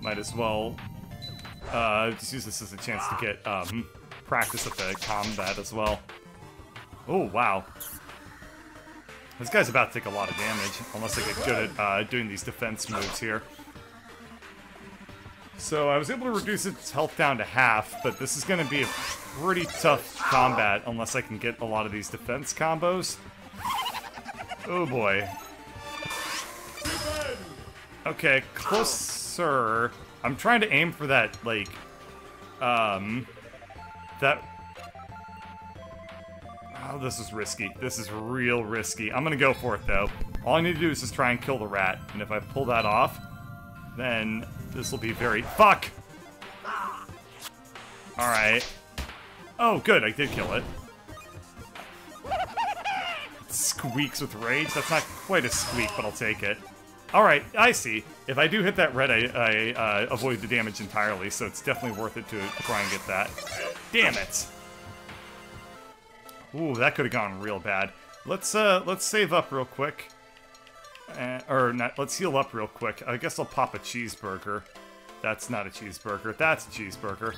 Might as well just use this as a chance to get practice at the combat as well. Oh, wow. This guy's about to take a lot of damage, unless I get good at doing these defense moves here. So I was able to reduce its health down to half, but this is going to be a pretty tough combat unless I can get a lot of these defense combos. Oh boy. Okay, closer. I'm trying to aim for that, like, that... Oh, this is risky. This is real risky. I'm gonna go for it, though. All I need to do is just try and kill the rat, and if I pull that off, then this will be very... Fuck! Alright. Oh, good, I did kill it. It squeaks with rage? That's not quite a squeak, but I'll take it. Alright, I see. If I do hit that red, I avoid the damage entirely, so it's definitely worth it to try and get that. Damn it! Ooh, that could have gone real bad. Let's save up real quick. Or not, let's heal up real quick. I guess I'll pop a cheeseburger. That's not a cheeseburger. That's a cheeseburger.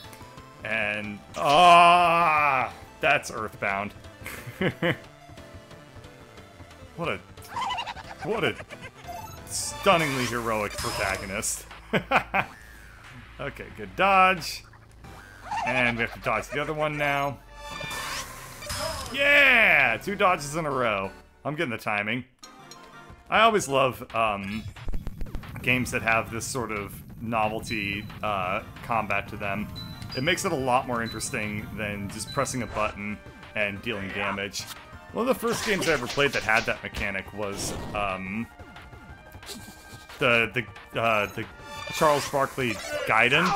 And... Ah! That's Earthbound. What a stunningly heroic protagonist. Okay, good dodge. And we have to dodge the other one now. Yeah! 2 dodges in a row. I'm getting the timing. I always love games that have this sort of novelty combat to them. It makes it a lot more interesting than just pressing a button and dealing damage. One of the first games I ever played that had that mechanic was the Charles Barkley Gaiden.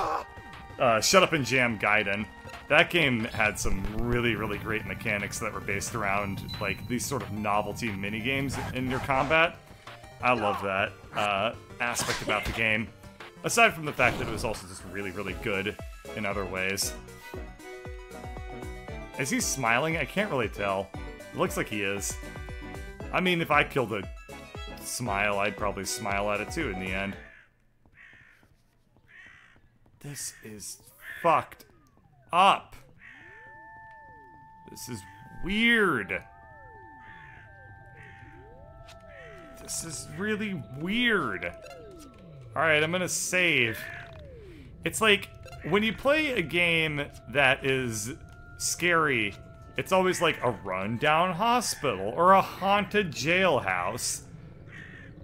Shut Up and Jam Gaiden. That game had some really, really great mechanics that were based around, like, these sort of novelty mini-games in your combat. I love that aspect about the game. Aside from the fact that it was also just really, really good in other ways. Is he smiling? I can't really tell. It looks like he is. I mean, if I killed a smile, I'd probably smile at it too in the end. This is fucked up. This is weird. This is really weird. Alright, I'm gonna save. It's like, when you play a game that is scary, it's always like a rundown hospital or a haunted jailhouse.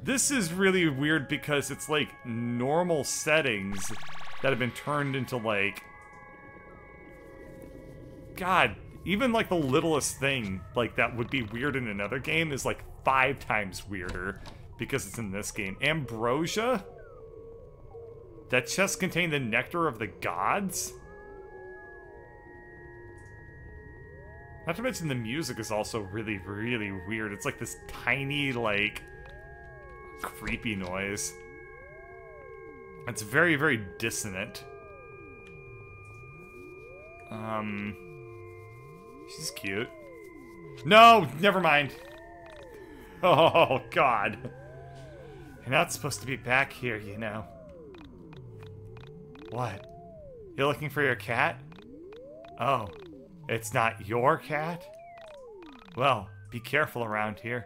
This is really weird because it's like normal settings that have been turned into like... God, even like the littlest thing like that would be weird in another game is like 5 times weirder because it's in this game. Ambrosia? That chest contained the nectar of the gods? Not to mention the music is also really, really weird. It's like this tiny, like, creepy noise. It's very, very dissonant. She's cute. No, never mind. Oh, God. You're not supposed to be back here, you know. What? You're looking for your cat? Oh, it's not your cat? Well, be careful around here.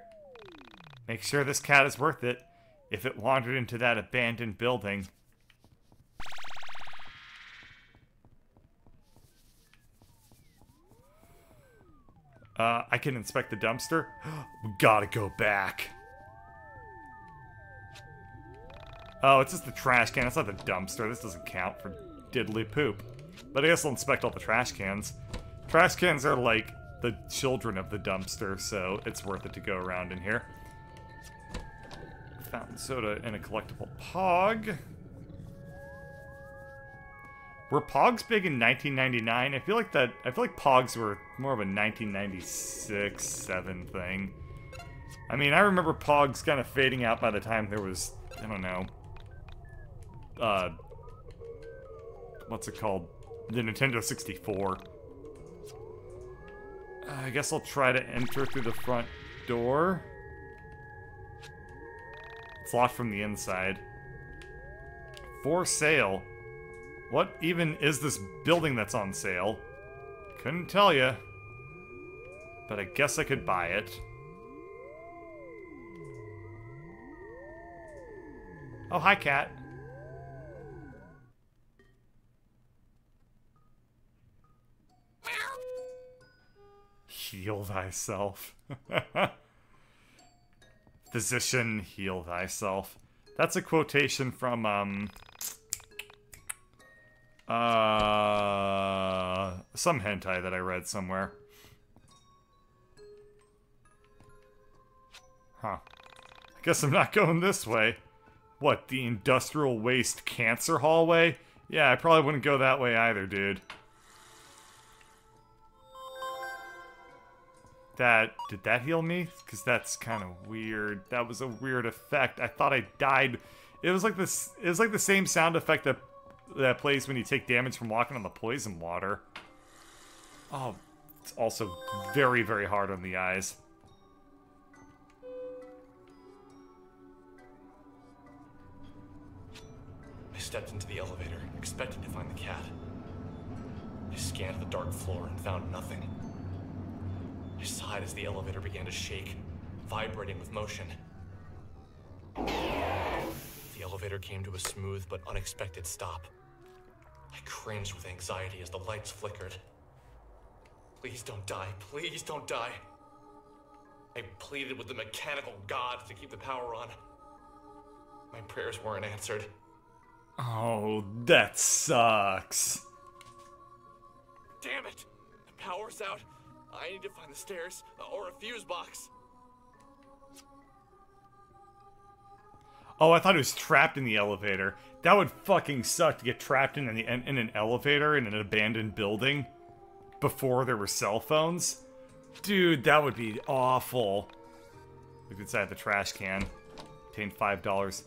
Make sure this cat is worth it if it wandered into that abandoned building. I can inspect the dumpster. We gotta go back. Oh, it's just the trash can. It's not the dumpster. This doesn't count for diddly poop. But I guess I'll inspect all the trash cans. Trash cans are like the children of the dumpster, so it's worth it to go around in here. Fountain soda and a collectible Pog. Were Pogs big in 1999? I feel like Pogs were more of a 1996-7 thing. I mean, I remember Pogs kind of fading out by the time there was, I don't know, what's it called? The Nintendo 64. I guess I'll try to enter through the front door. It's locked from the inside. For sale. What even is this building that's on sale? Couldn't tell you. But I guess I could buy it. Oh, hi, cat. Heal thyself. Physician, heal thyself. That's a quotation from, some hentai that I read somewhere. Huh. I guess I'm not going this way. What, the industrial waste cancer hallway? Yeah, I probably wouldn't go that way either, dude. Did that heal me? Because that's kind of weird. That was a weird effect. I thought I died. It was like this. It was like the same sound effect that plays when you take damage from walking on the poison water. Oh, it's also very, very hard on the eyes. I stepped into the elevator, expecting to find the cat. I scanned the dark floor and found nothing. I sighed as the elevator began to shake, vibrating with motion. The elevator came to a smooth but unexpected stop. I cringed with anxiety as the lights flickered. Please don't die. Please don't die. I pleaded with the mechanical gods to keep the power on. My prayers weren't answered. Oh, that sucks. Damn it! The power's out. I need to find the stairs or a fuse box. Oh, I thought it was trapped in the elevator. That would fucking suck to get trapped in an elevator in an abandoned building before there were cell phones. Dude, that would be awful. Look inside the trash can. Obtained $5.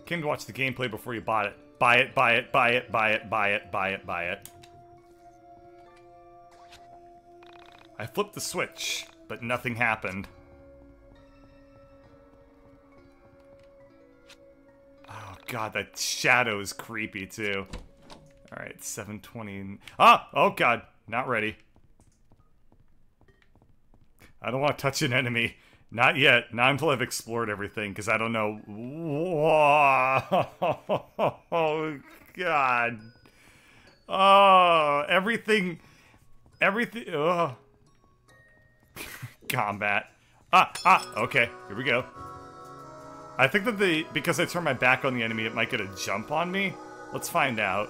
Came to watch the gameplay before you bought it. Buy it, buy it, buy it, buy it, buy it, buy it, buy it. I flipped the switch, but nothing happened. Oh god, that shadow is creepy too. Alright, 7:20. Ah! Oh god, not ready. I don't want to touch an enemy. Not yet. Not until I've explored everything, because I don't know. Oh god. Oh, everything. Oh. Combat. Okay, here we go. I think that because I turned my back on the enemy, it might get a jump on me. Let's find out.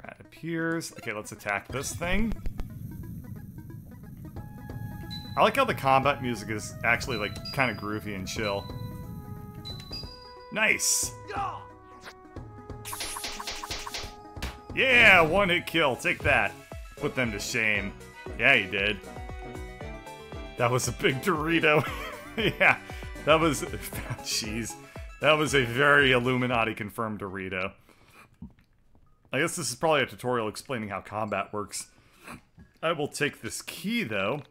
Rat appears. Okay, let's attack this thing. I like how the combat music is actually, like, kind of groovy and chill. Nice! Yeah, one-hit kill. Take that. Put them to shame. Yeah, you did. That was a big Dorito. Yeah, that was... Jeez. That was a very Illuminati-confirmed Dorito. I guess this is probably a tutorial explaining how combat works. I will take this key, though.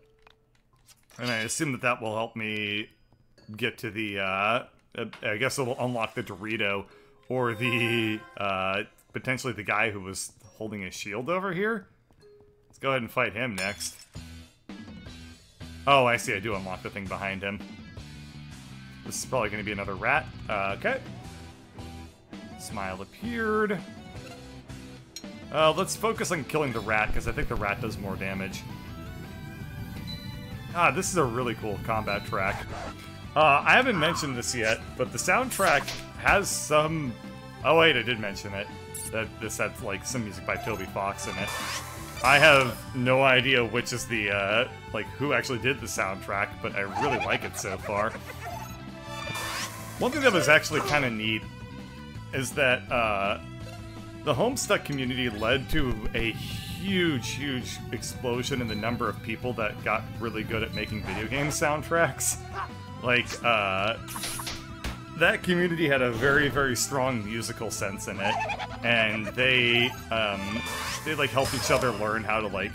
And I assume that will help me get to the, I guess it'll unlock the Dorito, or the, potentially the guy who was holding a shield over here. Let's go ahead and fight him next. Oh, I see, I do unlock the thing behind him. This is probably going to be another rat. Okay. Smile appeared. Let's focus on killing the rat, because I think the rat does more damage. Ah, this is a really cool combat track. I haven't mentioned this yet, but the soundtrack has some... Oh wait, I did mention it. That this had, like, some music by Toby Fox in it. I have no idea which is the, like, who actually did the soundtrack, but I really like it so far. One thing that was actually kind of neat is that, the Homestuck community led to a huge explosion in the number of people that got really good at making video game soundtracks. Like, that community had a very strong musical sense in it, and they like helped each other learn how to, like,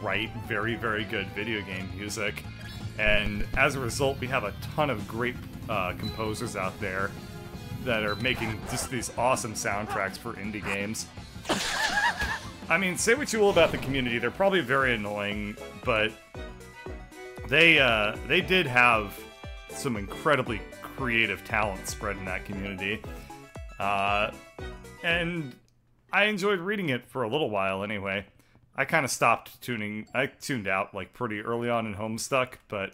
write very good video game music. And as a result, we have a ton of great composers out there that are making just these awesome soundtracks for indie games. I mean, say what you will about the community, they're probably very annoying, but they did have some incredibly creative talent spread in that community. And I enjoyed reading it for a little while anyway. I kind of stopped I tuned out like pretty early on in Homestuck, but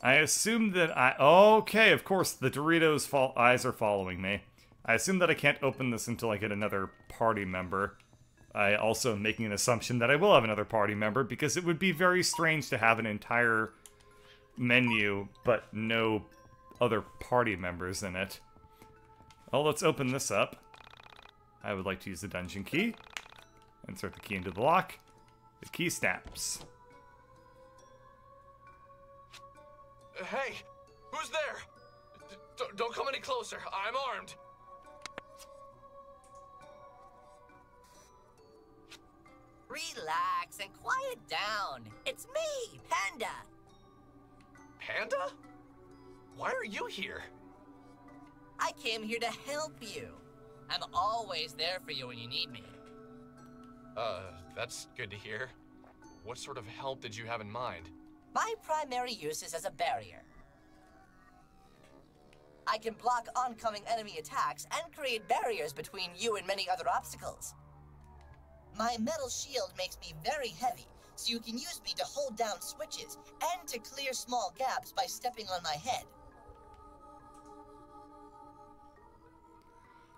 I assumed that okay, of course, the Doritos eyes are following me. I assume that I can't open this until I get another party member. I also am making an assumption that I will have another party member, because it would be very strange to have an entire menu, but no other party members in it. Well, let's open this up. I would like to use the dungeon key. Insert the key into the lock. The key snaps. Hey, who's there? Don't come any closer. I'm armed. Relax and quiet down. It's me, Panda. Panda? Why are you here? I came here to help you. I'm always there for you when you need me. That's good to hear. What sort of help did you have in mind? My primary use is as a barrier. I can block oncoming enemy attacks and create barriers between you and many other obstacles. My metal shield makes me very heavy, so you can use me to hold down switches and to clear small gaps by stepping on my head.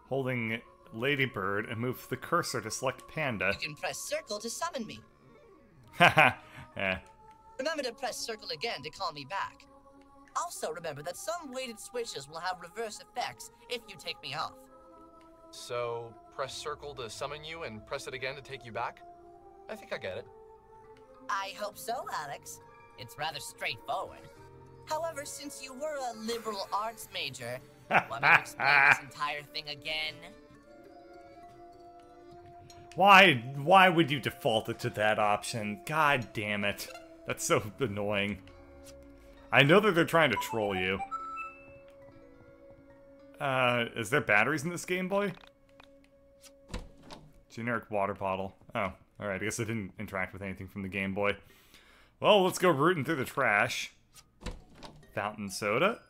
Holding Ladybird and move the cursor to select Panda. You can press circle to summon me. Haha. Eh. Remember to press circle again to call me back. Also remember that some weighted switches will have reverse effects if you take me off. So, press circle to summon you and press it again to take you back? I think I get it. I hope so, Alex. It's rather straightforward. However, since you were a liberal arts major, want me to explain this entire thing again? Why would you default it to that option? God damn it. That's so annoying. I know that they're trying to troll you. Is there batteries in this Game Boy? Generic water bottle. Oh, alright, I guess I didn't interact with anything from the Game Boy. Well, let's go rooting through the trash. Fountain soda.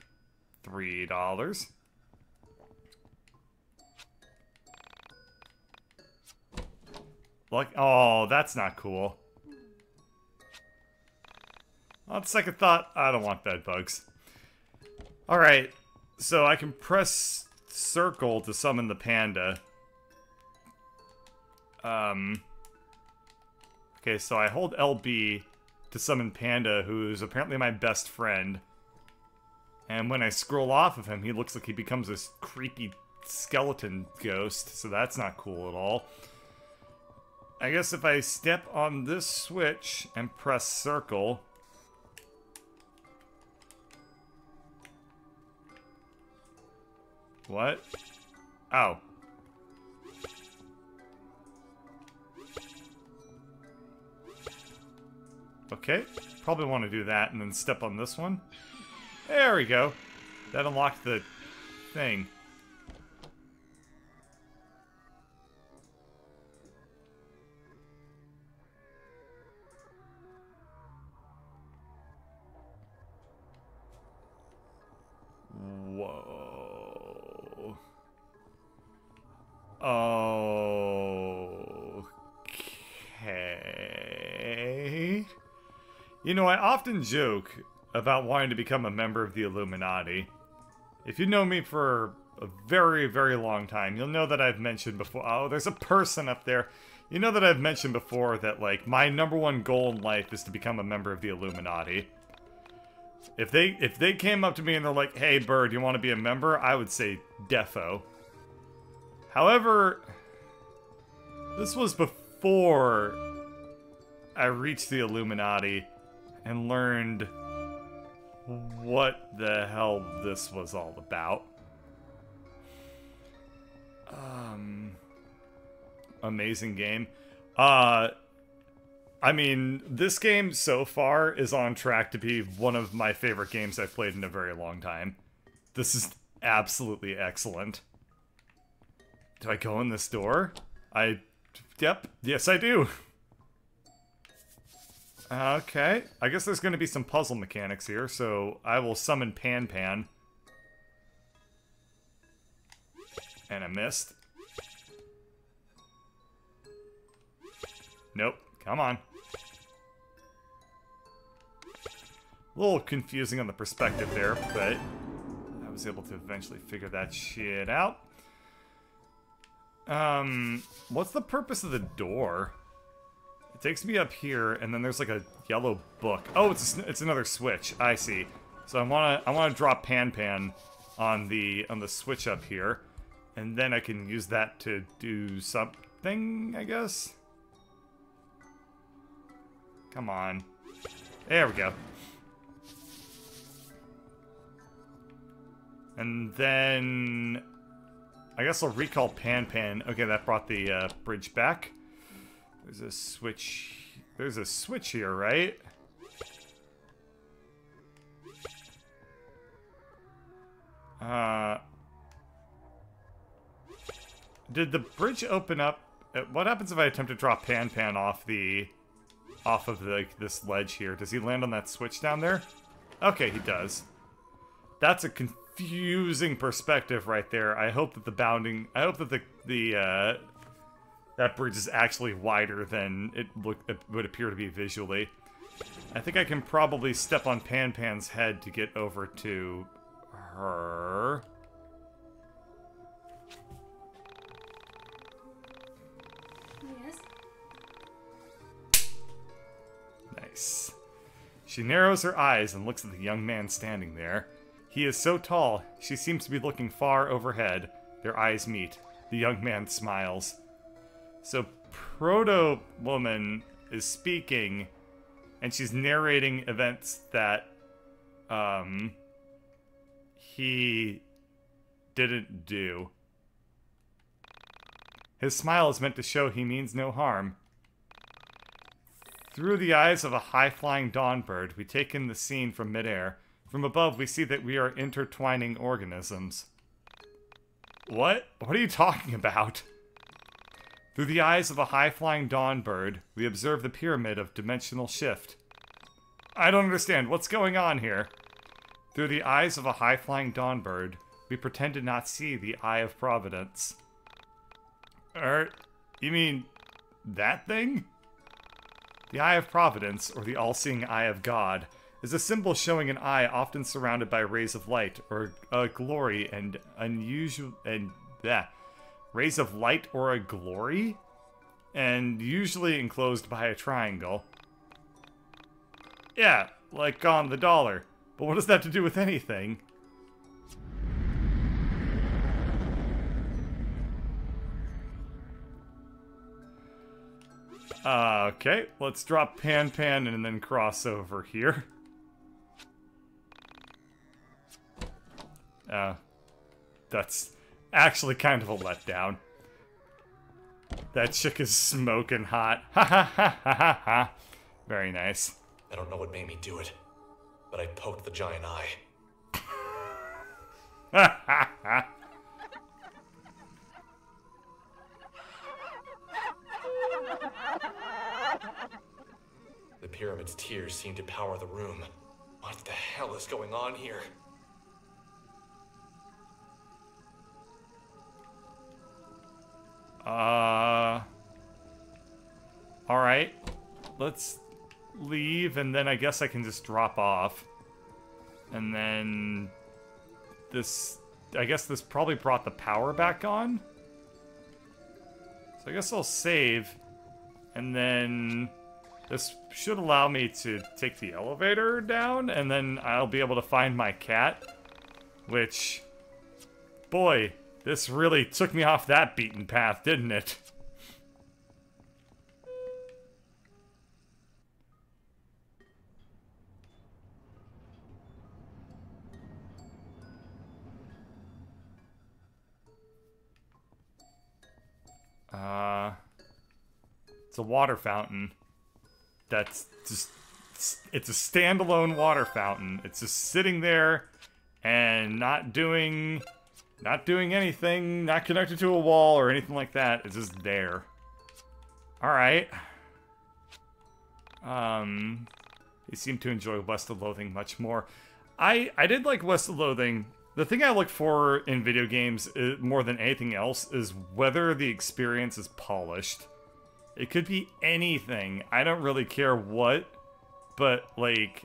$3. Like, oh, that's not cool. On second thought, I don't want bed bugs. Alright, so I can press circle to summon the panda. Okay, so I hold LB to summon Panda, who's apparently my best friend. And when I scroll off of him, he looks like he becomes this creepy skeleton ghost, so that's not cool at all. I guess if I step on this switch and press circle... What? Oh. Okay, probably want to do that and then step on this one. There we go. That unlocked the thing. Whoa. Okay. You know, I often joke about wanting to become a member of the Illuminati. If you know me for a very, very long time, you'll know that I've mentioned before... Oh, there's a person up there. You know that I've mentioned before that, like, my #1 goal in life is to become a member of the Illuminati. If they came up to me and they're like, hey, Bird, you want to be a member? I would say defo. However, this was before I reached the Illuminati and learned what the hell this was all about. Amazing game. I mean, this game so far is on track to be one of my favorite games I've played in a very long time. This is absolutely excellent. Do I go in this door? Yep, yes I do. Okay, I guess there's going to be some puzzle mechanics here, so I will summon Pan Pan. And I missed. Nope, come on. A little confusing on the perspective there, but I was able to eventually figure that shit out. What's the purpose of the door? It takes me up here, and then there's like a yellow book. Oh, it's another switch. I see. So I wanna drop Pan Pan on the switch up here, and then I can use that to do something, I guess. Come on. There we go. And then I guess I'll recall Pan Pan. Okay, that brought the bridge back. There's a switch. There's a switch here, right? Did the bridge open up? What happens if I attempt to drop Pan Pan off of this ledge here? Does he land on that switch down there? Okay, he does. That's a confusing perspective right there. I hope that I hope that that bridge is actually wider than it would appear to be visually. I think I can probably step on Pan Pan's head to get over to her. Yes. Nice. She narrows her eyes and looks at the young man standing there. He is so tall, she seems to be looking far overhead. Their eyes meet. The young man smiles. So, Proto-Woman is speaking, and she's narrating events that, he didn't do. His smile is meant to show he means no harm. Through the eyes of a high-flying dawn bird, we take in the scene from midair. From above, we see that we are intertwining organisms. What? What are you talking about? Through the eyes of a high-flying dawn bird, we observe the pyramid of dimensional shift. I don't understand. What's going on here? Through the eyes of a high-flying dawn bird, we pretend to not see the Eye of Providence. You mean that thing? The Eye of Providence, or the all-seeing Eye of God, is a symbol showing an eye often surrounded by rays of light, or a glory and unusual rays of light or a glory, and usually enclosed by a triangle. Yeah, like on the dollar. But what does that have to do with anything? Okay, let's drop Pan Pan and then cross over here. That's actually kind of a letdown. That chick is smoking hot. Ha ha ha ha ha ha. Very nice. I don't know what made me do it, but I poked the giant eye. Ha ha ha. The pyramid's tears seem to power the room. What the hell is going on here? Alright. Let's leave, and then I guess I can just drop off. And then... I guess this probably brought the power back on? So I guess I'll save. And then... This should allow me to take the elevator down, and then I'll be able to find my cat. Which... Boy, this really took me off that beaten path, didn't it? It's a water fountain. That's just... It's a standalone water fountain. It's just sitting there, and not doing anything, not connected to a wall or anything like that. It's just there. Alright. They seem to enjoy West of Loathing much more. I did like West of Loathing. The thing I look for in video games more than anything else is whether the experience is polished. It could be anything. I don't really care what, but, like,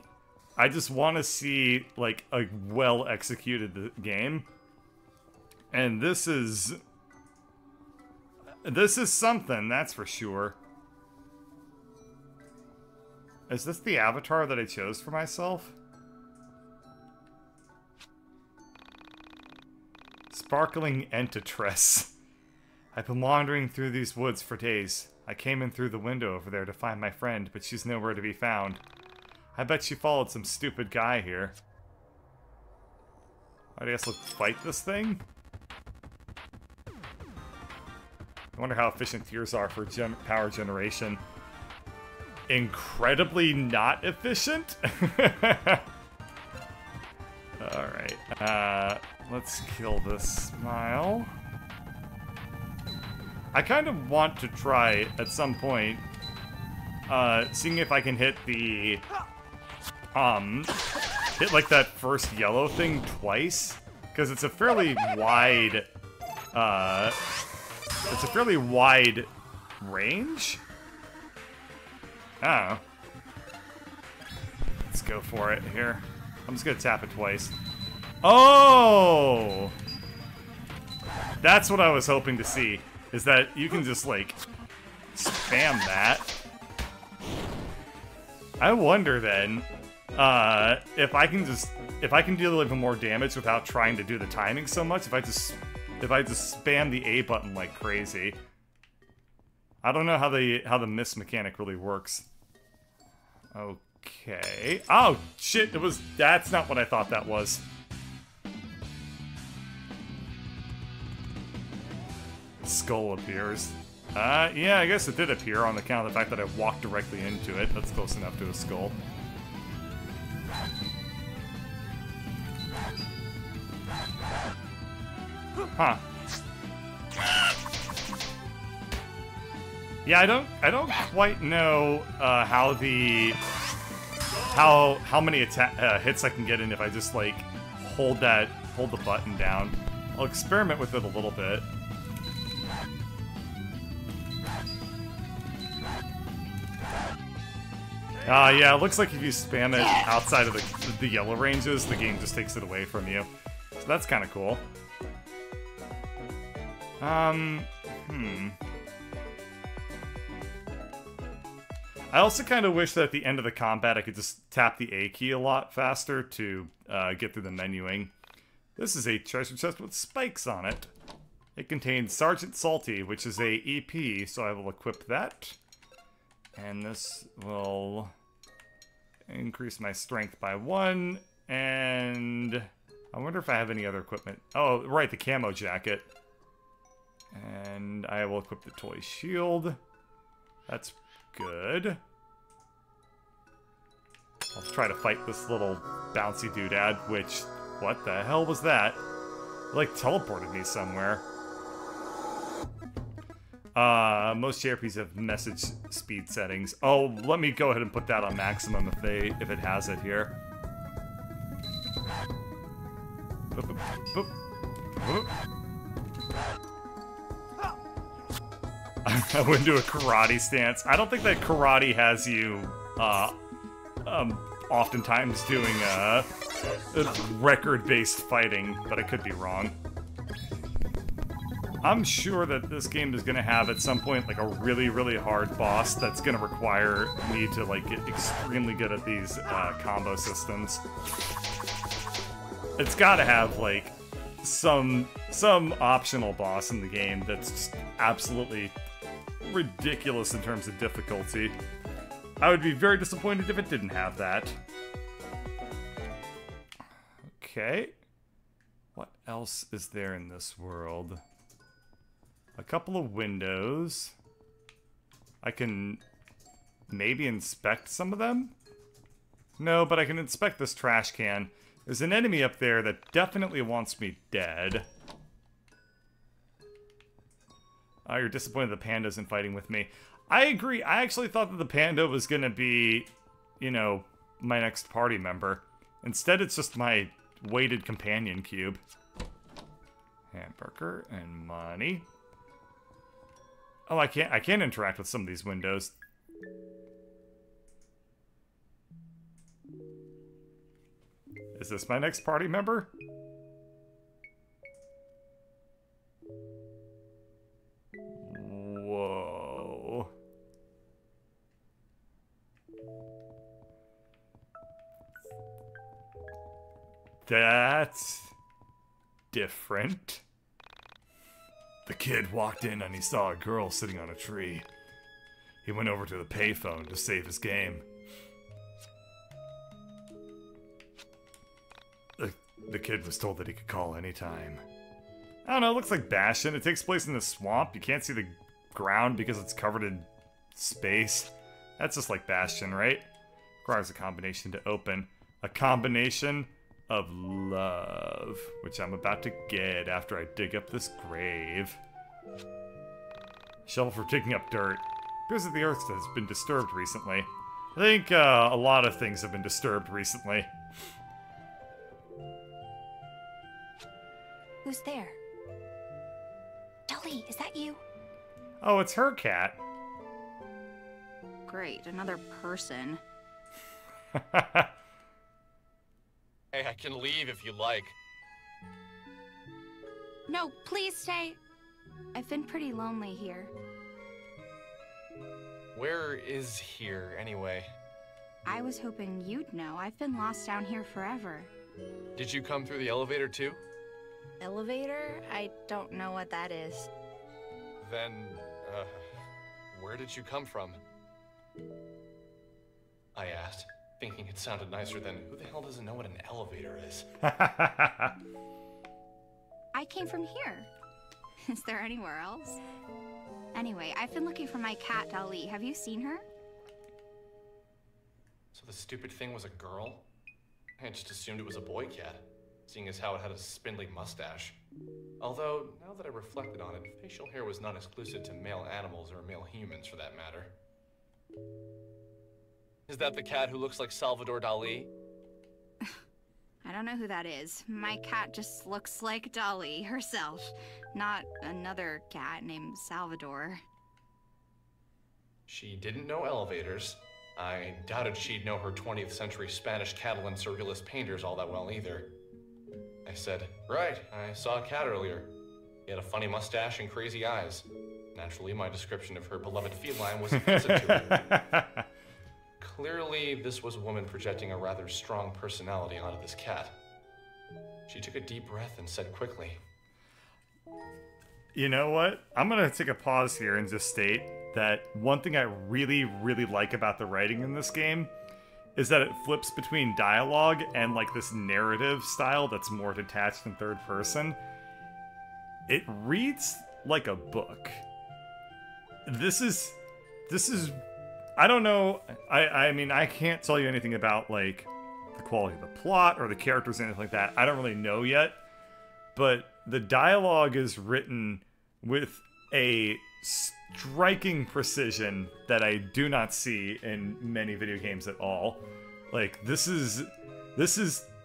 I just want to see, like, a well-executed game. And this is something, that's for sure. Is this the avatar that I chose for myself? Sparkling Entitress. I've been wandering through these woods for days. I came in through the window over there to find my friend, but she's nowhere to be found. I bet she followed some stupid guy here. I guess let's fight this thing? I wonder how efficient tears are for power generation. Incredibly not efficient? Alright, let's kill this smile. I kind of want to try, at some point, seeing if I can hit the, hit like that first yellow thing twice, because it's a fairly wide, range? Oh. Let's go for it here. I'm just gonna tap it twice. Oh! That's what I was hoping to see, is that you can just, like, spam that. I wonder, then, if I can deal even more damage without trying to do the timing so much, if I just spam the A button like crazy. I don't know how the miss mechanic really works. Okay. Oh, shit, that's not what I thought that was. Skull appears. Yeah, I guess it did appear on account of the fact that I walked directly into it. That's close enough to a skull. Huh. Yeah, I don't quite know how many hits I can get in if I just like hold the button down. I'll experiment with it a little bit. Yeah, it looks like if you spam it outside of the yellow ranges, the game just takes it away from you. So that's kind of cool. I also kind of wish that at the end of the combat I could just tap the A key a lot faster to get through the menuing. This is a treasure chest with spikes on it. It contains Sergeant Salty, which is a EP, so I will equip that. And this will increase my strength by 1, and I wonder if I have any other equipment. Oh, right, the camo jacket. And I will equip the toy shield. That's good. I'll try to fight this little bouncy doodad, which, what the hell was that? It, like, teleported me somewhere. Most JRPGs have message speed settings. Oh, let me go ahead and put that on maximum if it has it here. Boop, boop, boop, boop. I went into a karate stance. I don't think that karate has you, oftentimes doing, record-based fighting, but I could be wrong. I'm sure that this game is going to have, at some point, like, a really, really hard boss that's going to require me to, like, get extremely good at these, combo systems. It's got to have, like, some optional boss in the game that's just absolutely ridiculous in terms of difficulty. I would be very disappointed if it didn't have that. Okay. What else is there in this world? A couple of windows. I can maybe inspect some of them? No, but I can inspect this trash can. There's an enemy up there that definitely wants me dead. Oh, you're disappointed the panda isn't fighting with me. I agree. I actually thought that the panda was gonna be, you know, my next party member. Instead, it's just my weighted companion cube. Hamburger and money. Oh, I can't interact with some of these windows. Is this my next party member? Whoa. That's different. The kid walked in and he saw a girl sitting on a tree. He went over to the payphone to save his game. The kid was told that he could call anytime. I don't know, it looks like Bastion. It takes place in the swamp. You can't see the ground because it's covered in space. That's just like Bastion, right? Requires a combination to open. A combination of love, which I'm about to get after I dig up this grave. Shovel for digging up dirt. Appears that the earth has been disturbed recently. I think a lot of things have been disturbed recently. Who's there? Dolly, is that you? Oh, it's her cat. Great, another person. Hey, I can leave if you like. No, please stay. I've been pretty lonely here. Where is here, anyway? I was hoping you'd know. I've been lost down here forever. Did you come through the elevator too? Elevator? I don't know what that is. Then, where did you come from? I asked, thinking it sounded nicer than, who the hell doesn't know what an elevator is? I came from here. Is there anywhere else? Anyway, I've been looking for my cat, Dolly. Have you seen her? So the stupid thing was a girl? I just assumed it was a boy cat, seeing as how it had a spindly mustache. Although, now that I reflected on it, facial hair was not exclusive to male animals or male humans for that matter. Is that the cat who looks like Salvador Dali? I don't know who that is. My cat just looks like Dolly herself, not another cat named Salvador. She didn't know elevators. I doubted she'd know her 20th century Spanish Catalan surrealist painters all that well either. I said, right, I saw a cat earlier. He had a funny mustache and crazy eyes. Naturally, my description of her beloved feline was offensive to her. Clearly, this was a woman projecting a rather strong personality onto this cat. She took a deep breath and said quickly, You know what? I'm gonna take a pause here and just state that one thing I really, really like about the writing in this game is that it flips between dialogue and like this narrative style that's more detached in third person. It reads like a book. This is I don't know. I mean, I can't tell you anything about, like, the quality of the plot or the characters or anything like that. I don't really know yet. But the dialogue is written with a striking precision that I do not see in many video games at all. Like, this is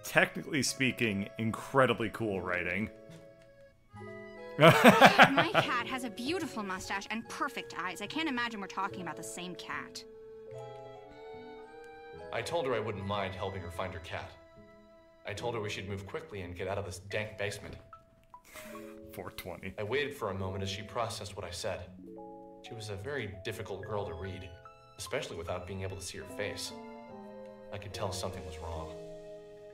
technically speaking, incredibly cool writing. My cat has a beautiful mustache and perfect eyes. I can't imagine we're talking about the same cat. I told her I wouldn't mind helping her find her cat. I told her we should move quickly and get out of this dank basement. 420. I waited for a moment as she processed what I said. She was a very difficult girl to read, especially without being able to see her face. I could tell something was wrong.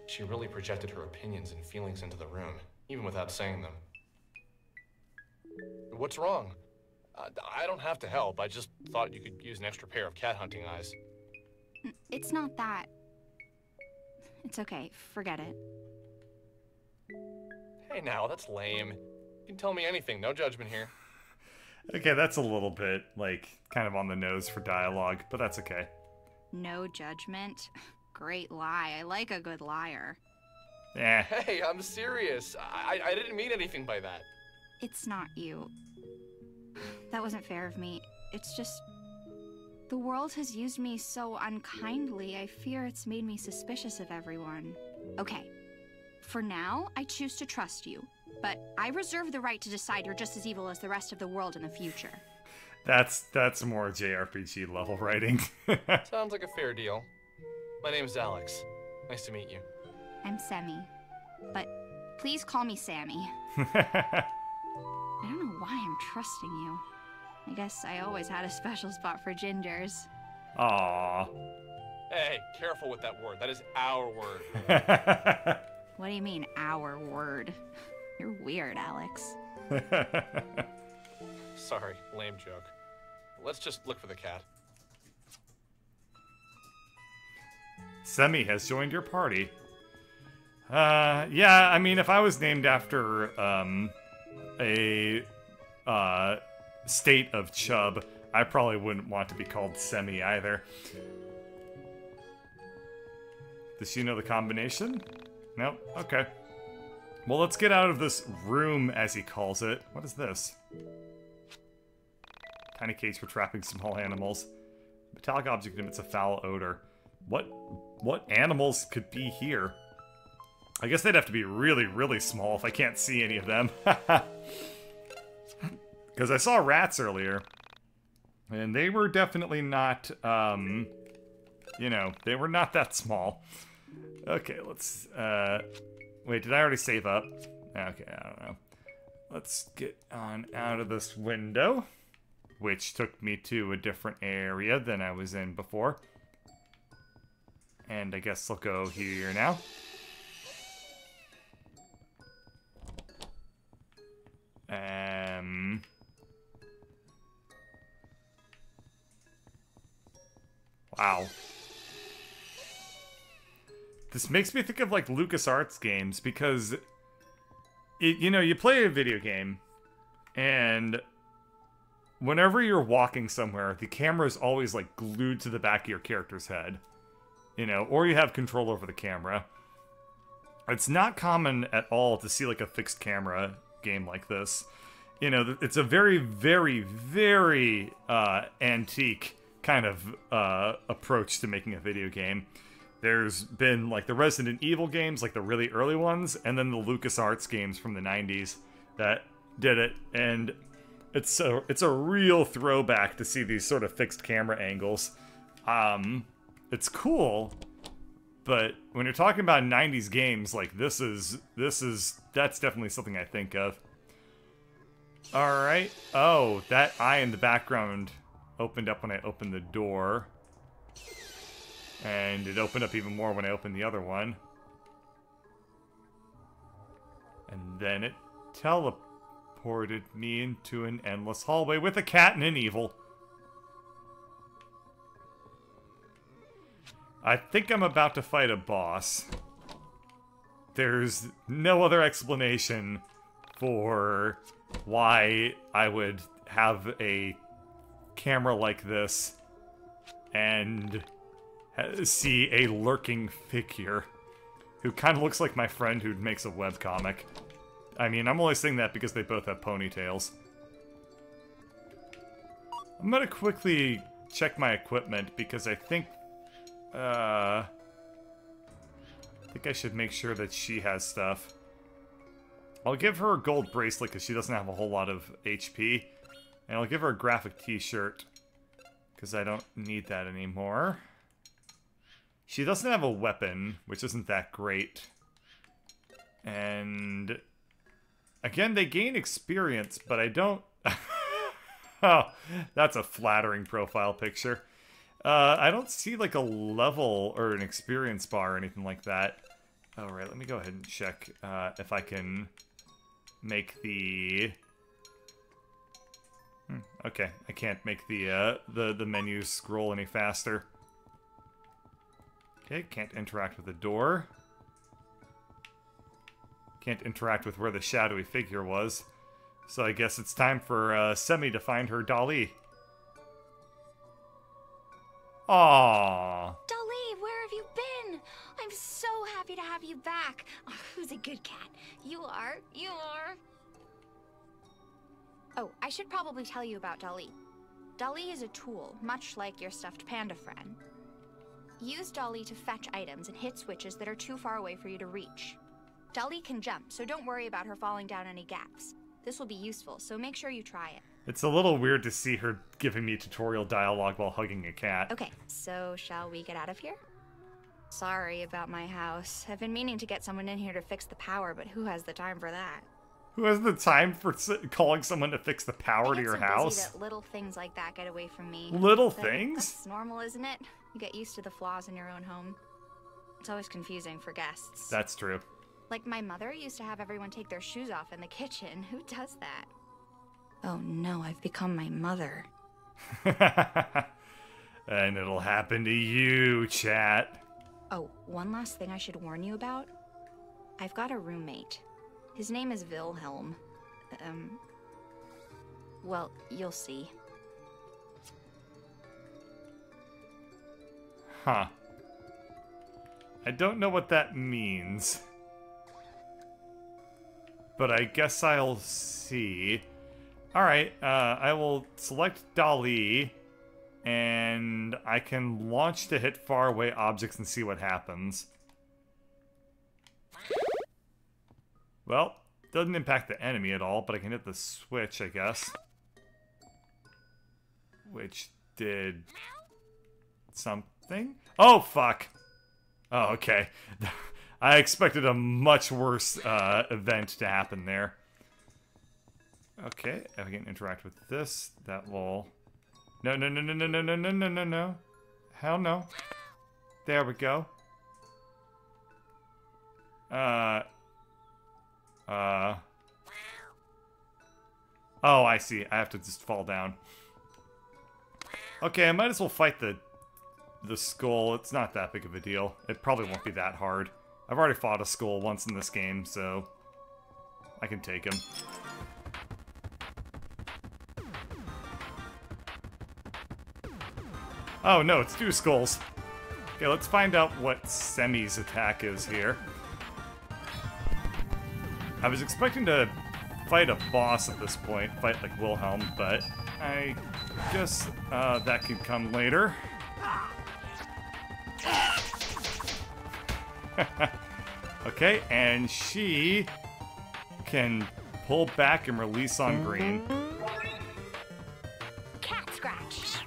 She really projected her opinions and feelings into the room, even without saying them. What's wrong? I don't have to help. I just thought you could use an extra pair of cat hunting eyes. It's not that. It's okay. Forget it. Hey now, that's lame. You can tell me anything. No judgment here. Okay, that's a little bit, like, kind of on the nose for dialogue, but that's okay. No judgment? Great lie. I like a good liar. Eh. Hey, I'm serious. I didn't mean anything by that. It's not you. That wasn't fair of me. It's just... the world has used me so unkindly, I fear it's made me suspicious of everyone. Okay. For now, I choose to trust you. But I reserve the right to decide you're just as evil as the rest of the world in the future. That's more JRPG level writing. Sounds like a fair deal. My name's Alex. Nice to meet you. I'm Semi. But please call me Sammy. I don't know why I'm trusting you. I guess I always had a special spot for gingers. Aww. Hey, careful with that word. That is our word. What do you mean, our word? You're weird, Alex. Sorry, lame joke. Let's just look for the cat. Semi has joined your party. Yeah, I mean, if I was named after, a, state of chub, I probably wouldn't want to be called Semi either. Does she know the combination? Nope. Okay. Well, let's get out of this room, as he calls it. What is this? Tiny cage for trapping small animals. Metallic object emits a foul odor. What animals could be here? I guess they'd have to be really, really small if I can't see any of them. Because I saw rats earlier. And they were definitely not, you know, they were not that small. Okay, let's, wait, did I already save up? Okay, I don't know. Let's get on out of this window, which took me to a different area than I was in before. And I guess I'll go here now. Wow. This makes me think of, like, LucasArts games, because, you know, you play a video game, and whenever you're walking somewhere, the camera is always, like, glued to the back of your character's head. You know, or you have control over the camera. It's not common at all to see, like, a fixed camera game like this. You know, it's a very, very, very antique kind of approach to making a video game. There's been, like, the Resident Evil games, like the really early ones, and then the LucasArts games from the 90s that did it, and it's a real throwback to see these sort of fixed camera angles. It's cool, but when you're talking about 90s games, like, that's definitely something I think of. Alright. Oh, that eye in the background opened up when I opened the door. And it opened up even more when I opened the other one. And then it teleported me into an endless hallway with a cat and an evil. I think I'm about to fight a boss. There's no other explanation for why I would have a camera like this and see a lurking figure who kind of looks like my friend who makes a webcomic. I mean, I'm only saying that because they both have ponytails. I'm gonna quickly check my equipment because I think I should make sure that she has stuff. I'll give her a gold bracelet because she doesn't have a whole lot of HP. And I'll give her a graphic t-shirt because I don't need that anymore. She doesn't have a weapon, which isn't that great. And again, they gain experience, but I don't... Oh, that's a flattering profile picture. I don't see, like, a level or an experience bar or anything like that. Alright, let me go ahead and check if I can make the... Okay, I can't make the menus scroll any faster. Okay, can't interact with the door. Can't interact with where the shadowy figure was. So I guess it's time for Semi to find her Dali. Aww. Dali, where have you been? I'm so happy to have you back. Oh, who's a good cat? You are. You are. Oh, I should probably tell you about Dolly. Dolly is a tool, much like your stuffed panda friend. Use Dolly to fetch items and hit switches that are too far away for you to reach. Dolly can jump, so don't worry about her falling down any gaps. This will be useful, so make sure you try it. It's a little weird to see her giving me tutorial dialogue while hugging a cat. Okay, so shall we get out of here? Sorry about my house. I've been meaning to get someone in here to fix the power, but who has the time for that? Who has the time for calling someone to fix the power to your house? That little things like that get away from me. Little But things? That's normal, isn't it? You get used to the flaws in your own home. It's always confusing for guests. That's true. Like my mother used to have everyone take their shoes off in the kitchen. Who does that? Oh no, I've become my mother. And it'll happen to you, chat. Oh, one last thing I should warn you about. I've got a roommate. His name is Wilhelm. Well, you'll see. Huh. I don't know what that means. But I guess I'll see. Alright, I will select Dali, and I can launch to hit faraway objects and see what happens. Well, doesn't impact the enemy at all, but I can hit the switch, I guess. Which did something? Oh, fuck! Oh, okay. I expected a much worse event to happen there. Okay, if I can interact with this, that will... No, no, no, no, no, no, no, no, no, no, no. Hell no. There we go. Oh, I see. I have to just fall down. Okay, I might as well fight the skull. It's not that big of a deal. It probably won't be that hard. I've already fought a skull once in this game, so I can take him. Oh no, it's two skulls. Okay, let's find out what Semi's attack is here. I was expecting to fight a boss at this point, fight like Wilhelm, but I guess that could come later. Okay, and she can pull back and release on green. Cat scratch.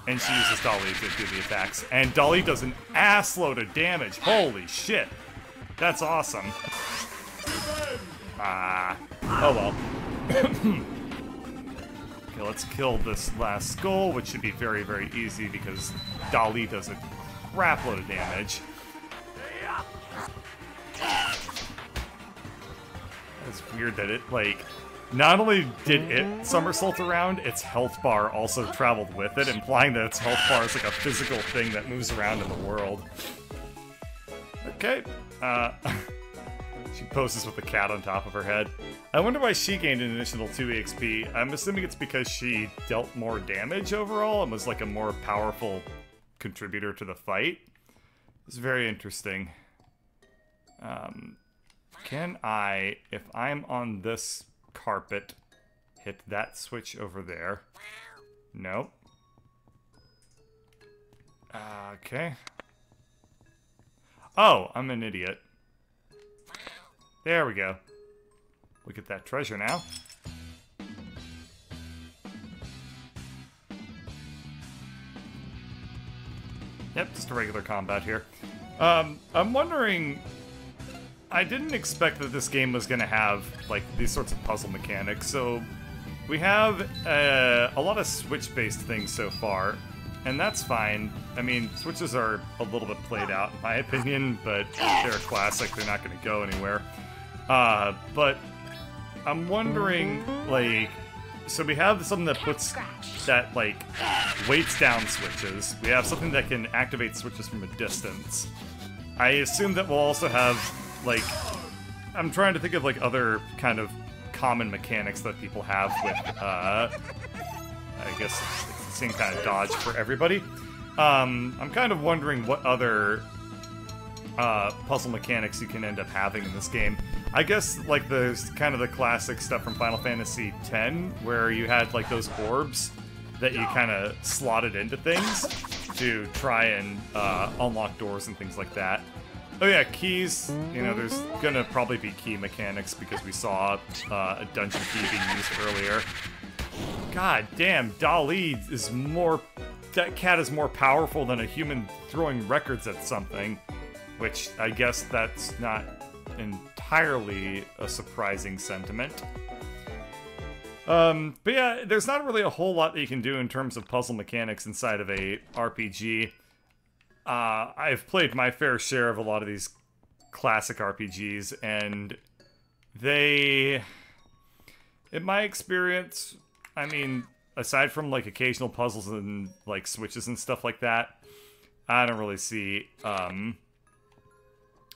And she uses Dolly to do the attacks. And Dolly does an assload of damage. Holy shit. That's awesome. Oh well. Okay, let's kill this last skull, which should be very, very easy because Dolly does a crap load of damage. It's weird that it, like, not only did it somersault around, its health bar also traveled with it, implying that its health bar is like a physical thing that moves around in the world. Okay, she poses with the cat on top of her head. I wonder why she gained an additional 2 EXP. I'm assuming it's because she dealt more damage overall and was like a more powerful contributor to the fight. It's very interesting. Can I, if I'm on this carpet, hit that switch over there? Nope. Okay. Oh, I'm an idiot. There we go. Look at that treasure now. Yep, just a regular combat here. I'm wondering... I didn't expect that this game was going to have, like, these sorts of puzzle mechanics, so... We have a lot of Switch-based things so far, and that's fine. I mean, Switches are a little bit played out, in my opinion, but they're a classic, they're not going to go anywhere. But I'm wondering, like... So we have something that puts... that, like, weights down switches. We have something that can activate switches from a distance. I assume that we'll also have... like, I'm trying to think of, like, other kind of common mechanics that people have with, I guess it's the same kind of dodge for everybody. I'm kind of wondering what other puzzle mechanics you can end up having in this game. I guess, like, there's kind of the classic stuff from Final Fantasy X, where you had, like, those orbs that you kind of slotted into things to try and unlock doors and things like that. Oh yeah, keys. You know, there's gonna probably be key mechanics because we saw a dungeon key being used earlier. God damn, Dali is more... That cat is more powerful than a human throwing records at something. Which, I guess that's not entirely a surprising sentiment. But yeah, there's not really a whole lot that you can do in terms of puzzle mechanics inside of a RPG. I've played my fair share of a lot of these classic RPGs, and they... In my experience, I mean, aside from, like, occasional puzzles and, like, switches and stuff like that, I don't really see, a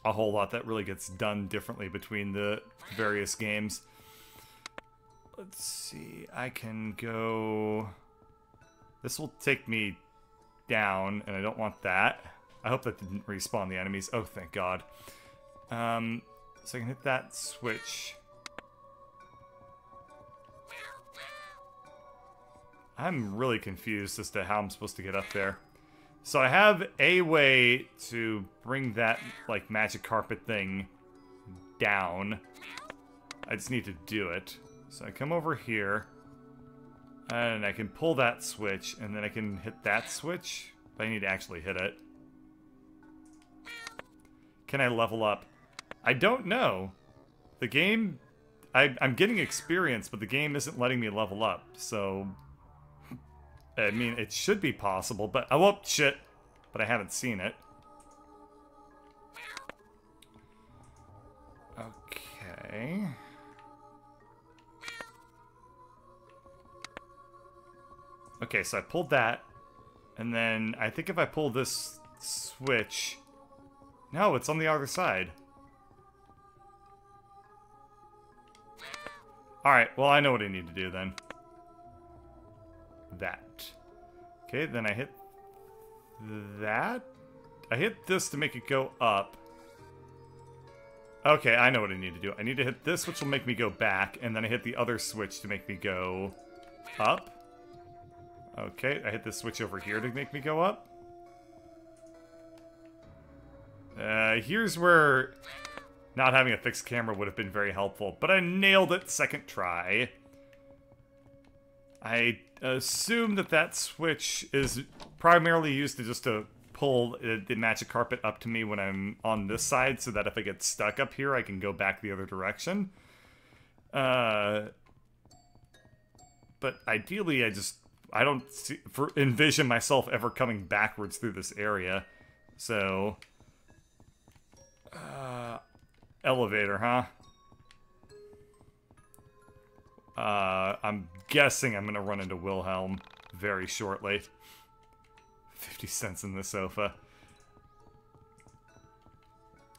whole lot that really gets done differently between the various games. Let's see, I can go... This will take me down, and I don't want that. I hope that didn't respawn the enemies. Oh, thank God. So I can hit that switch. I'm really confused as to how I'm supposed to get up there. So I have a way to bring that, like, magic carpet thing down. I just need to do it. So I come over here, and I can pull that switch, and then I can hit that switch, but I need to actually hit it. Can I level up? I don't know. The game... I'm getting experience, but the game isn't letting me level up, so... I mean, it should be possible, but... Oh, whoop, shit. But I haven't seen it. Okay... Okay, so I pulled that, and then I think if I pull this switch... No, it's on the other side. Alright, well, I know what I need to do then. That. Okay, then I hit that. I hit this to make it go up. Okay, I know what I need to do. I need to hit this, which will make me go back, and then I hit the other switch to make me go up. Okay, I hit this switch over here to make me go up. Here's where not having a fixed camera would have been very helpful, but I nailed it second try. I assume that that switch is primarily used to just to pull the magic carpet up to me when I'm on this side, so that if I get stuck up here, I can go back the other direction. But ideally, I don't envision myself ever coming backwards through this area. So, elevator, huh? I'm guessing I'm gonna run into Wilhelm very shortly. 50 cents in the sofa.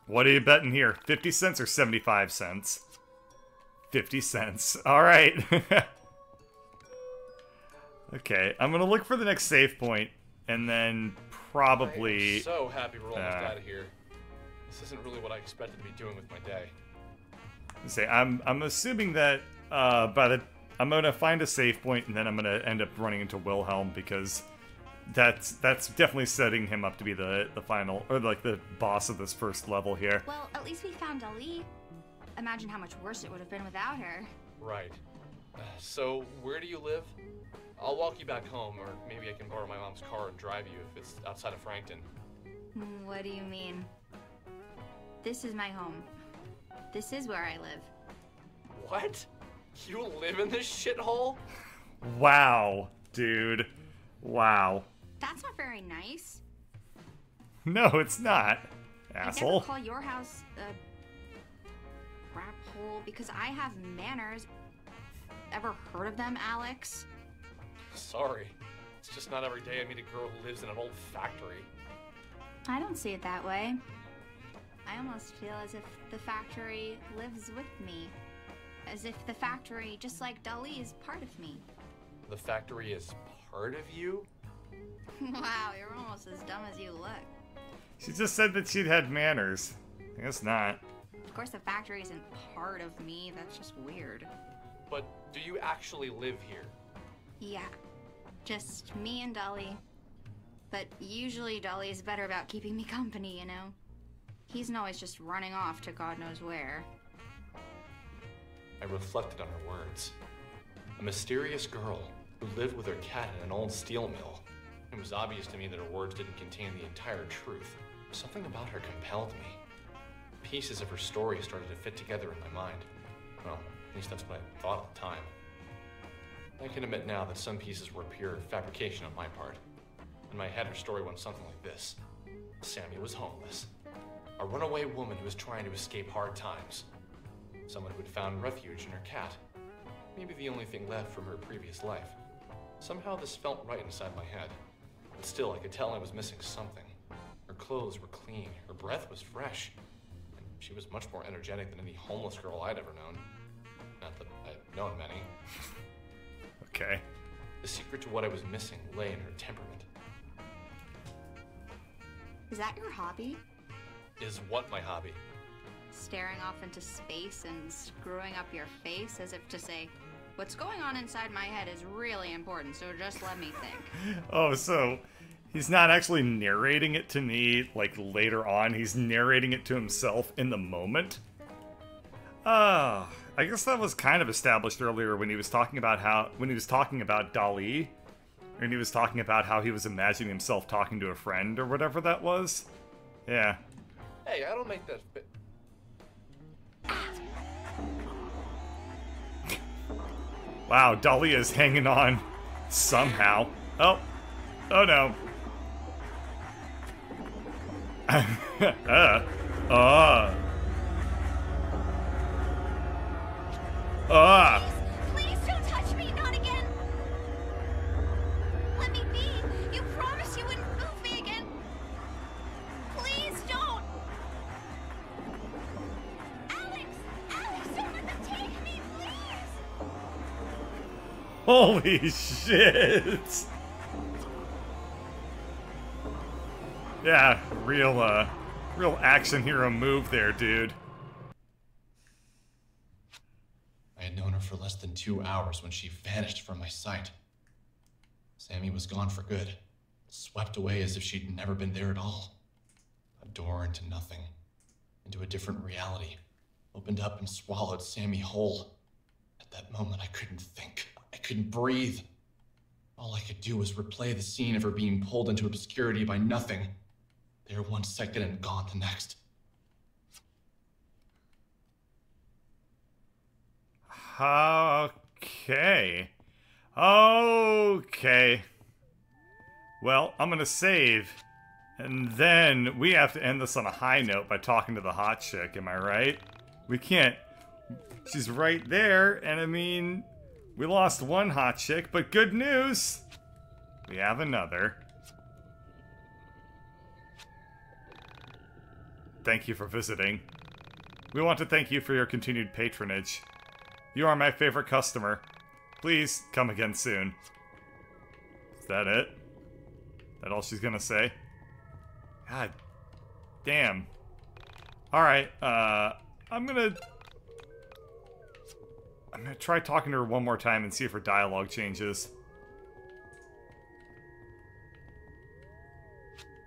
What are you betting here? 50 cents or 75 cents? 50 cents. Alright. Okay, I'm gonna look for the next save point, and then probably... I'm so happy we're almost out of here. This isn't really what I expected to be doing with my day. I'm assuming that I'm gonna find a save point, and then I'm gonna end up running into Wilhelm, because that's definitely setting him up to be the final, or like the boss of this first level here. Well, at least we found Ali. Imagine how much worse it would have been without her. Right. So, where do you live? I'll walk you back home, or maybe I can borrow my mom's car and drive you if it's outside of Frankton. What do you mean? This is my home. This is where I live. What? You live in this shithole? Wow, dude. Wow. That's not very nice. No, it's not, asshole. I never call your house a crap hole because I have manners. Ever heard of them, Alex? Sorry. It's just not every day I meet a girl who lives in an old factory. I don't see it that way. I almost feel as if the factory lives with me. As if the factory, just like Dali, is part of me. The factory is part of you? Wow, you're almost as dumb as you look. She just said that she'd had manners. I guess not. Of course, the factory isn't part of me. That's just weird. But do you actually live here? Yeah. Just me and Dolly. But usually Dolly is better about keeping me company, you know? He's always just running off to God knows where. I reflected on her words. A mysterious girl who lived with her cat in an old steel mill. It was obvious to me that her words didn't contain the entire truth. Something about her compelled me. Pieces of her story started to fit together in my mind. Well, at least that's what I thought at the time. I can admit now that some pieces were pure fabrication on my part. In my head, her story went something like this. Sammy was homeless. A runaway woman who was trying to escape hard times. Someone who had found refuge in her cat. Maybe the only thing left from her previous life. Somehow this felt right inside my head. But still, I could tell I was missing something. Her clothes were clean, her breath was fresh. And she was much more energetic than any homeless girl I'd ever known. Not that I'd known many. Okay. The secret to what I was missing lay in her temperament. Is that your hobby? Is what my hobby? Staring off into space and screwing up your face as if to say, what's going on inside my head is really important, so just let me think. Oh, so he's not actually narrating it to me, like, later on. He's narrating it to himself in the moment. I guess that was kind of established earlier when he was talking about Dali. And he was talking about how he was imagining himself talking to a friend or whatever that was. Yeah. Hey, I don't make that fit. Wow, Dali is hanging on somehow. Oh. Oh no. Please don't touch me, not again. Let me be. You promised you wouldn't move me again. Please don't. Alex, don't let them take me, please. Holy shit. Yeah, real action hero move there, dude. I had known her for less than 2 hours when she vanished from my sight. Sammy was gone for good, swept away as if she'd never been there at all. A door into nothing, into a different reality, opened up and swallowed Sammy whole. At that moment, I couldn't think. I couldn't breathe. All I could do was replay the scene of her being pulled into obscurity by nothing. There 1 second and gone the next. Okay. Okay. Well, I'm gonna save. And then we have to end this on a high note by talking to the hot chick, am I right? We can't. She's right there, and I mean, we lost one hot chick, but good news! We have another. Thank you for visiting. We want to thank you for your continued patronage. You are my favorite customer. Please come again soon. Is that it? That all she's gonna say? God damn. Alright, I'm gonna try talking to her one more time and see if her dialogue changes.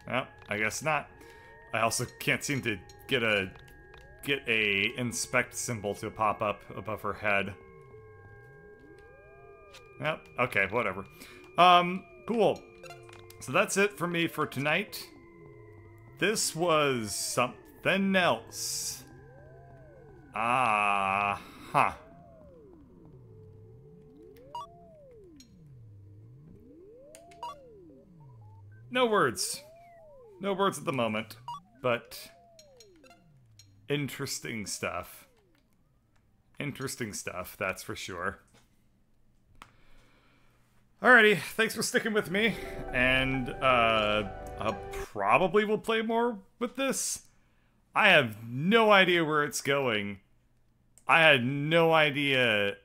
Well, I guess not. I also can't seem to get a inspect symbol to pop up above her head. Yep, okay, whatever. Cool. So that's it for me for tonight. This was something else. Huh. No words. No words at the moment, but interesting stuff. Interesting stuff, that's for sure. Alrighty, thanks for sticking with me, and I probably will play more with this. I have no idea where it's going. I had no idea.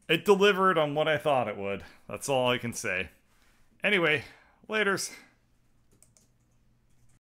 It delivered on what I thought it would. That's all I can say. Anyway, laters.